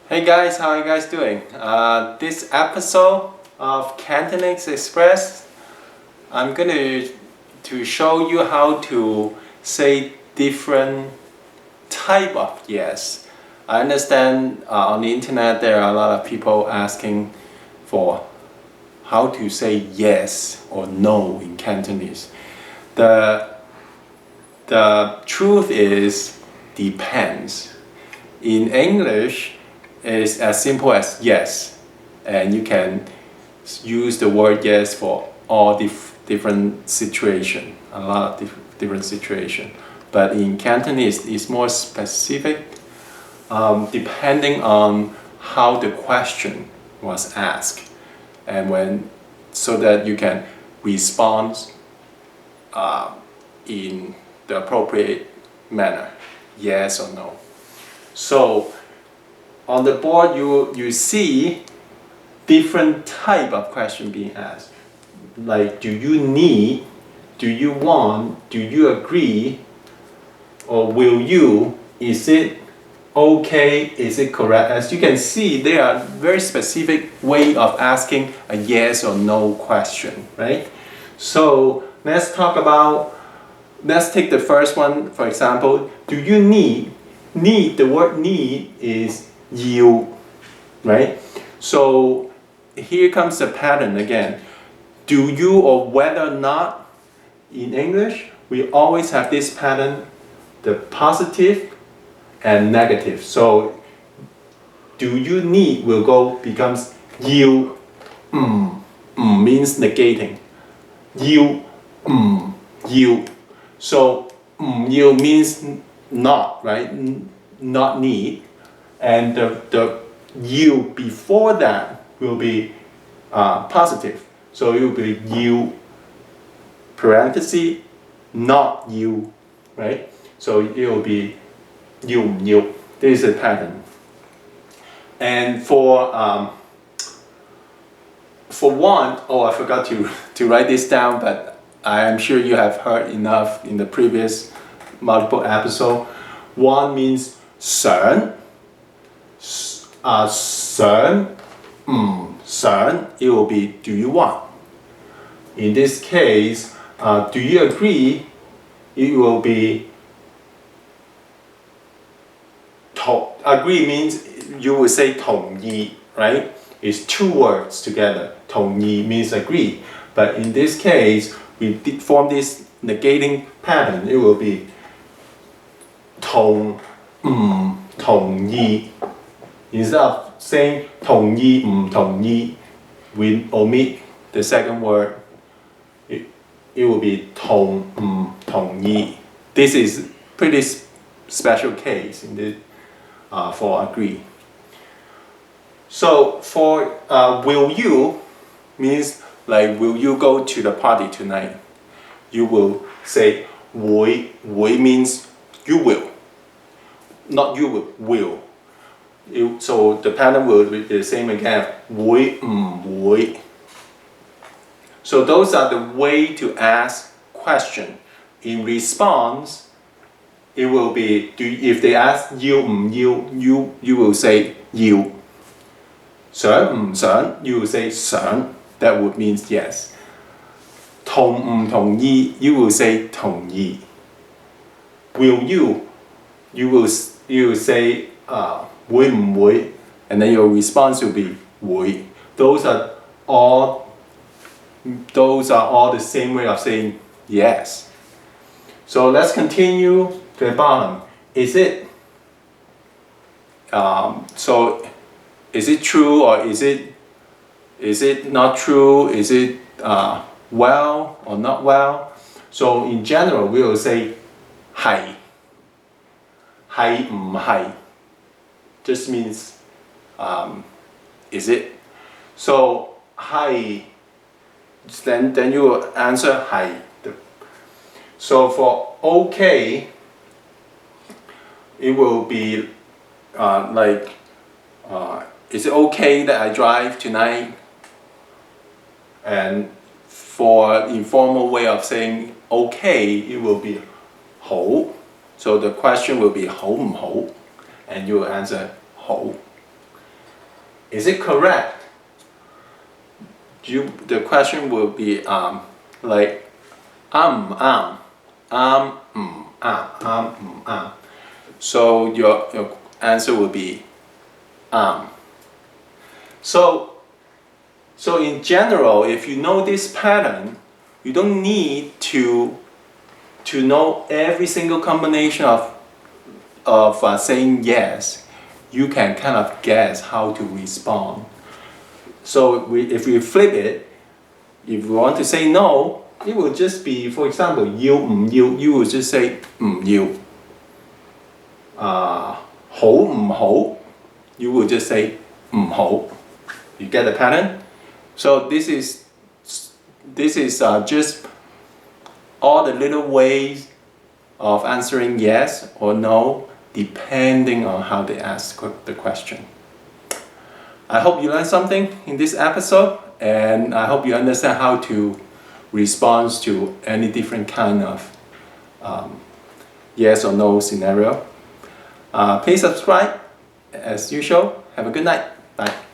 Hey guys, how are you guys doing? This episode of Cantonese Express, I'm going to show you how to say different type of yes. I understand on the internet there are a lot of people asking for how to say yes or no in Cantonese. The truth is depends. In English, it's as simple as yes, and you can use the word yes for all different situation, a lot of different situation. But in Cantonese, it's more specific, depending on how the question was asked, and so that you can respond in the appropriate manner, yes or no. So on the board you see different type of question being asked, like do you need, do you want, do you agree, or will you, is it okay, is it correct. As you can see, there are very specific way of asking a yes or no question, right? So let's take the first one. For example, do you need, the word need is you, right? So here comes the pattern again. Do you, or whether or not, in English we always have this pattern, the positive and negative. So do you need becomes you, means negating. You, you. So you means not, right? Not need. And the you before that will be positive. So it will be you, parenthesis, not you, right? So it will be you. This is a pattern. And for one, I forgot to write this down, but I am sure you have heard enough in the previous multiple episode. One means想. It will be do you want. In this case, do you agree? It will be agree means you will say 同意, right? It's two words together. 同意 means agree. But in this case, we did form this negating pattern. It will be 同意. Instead of saying 同意唔同意, we omit the second word. It will be 同意. This is pretty special case in the for agree. So for will you means like will you go to the party tonight? You will say 會 means you will, not you will. So the pattern will be the same again. 會唔會. So those are the way to ask question. In response, it will be if they ask you you will say you. 想唔想, you will say 想. That would means yes. 同唔同意, you will say 同意. Will you, you will say 會唔會, and then your response will be 會. Those are all the same way of saying yes. So let's continue to the bottom. Is it is it true, or is it not true? Is it well or not well? So in general, we will say 係唔係. Just means is it. So 係, then you will answer 係. So for okay, it will be is it okay that I drive tonight? And for informal way of saying okay, it will be 好. So the question will be 好唔好? And you will answer 好. Is it correct? The question will be like So your answer will be So in general, if you know this pattern, you don't need to know every single combination of saying yes. You can kind of guess how to respond. So if we flip it, if we want to say no, it will just be, for example, you will just say 唔要. 好唔好, you will just say 唔好. You get the pattern? So this is just all the little ways of answering yes or no depending on how they ask the question. I hope you learned something in this episode, and I hope you understand how to respond to any different kind of yes or no scenario. Please subscribe as usual. Have a good night. Bye.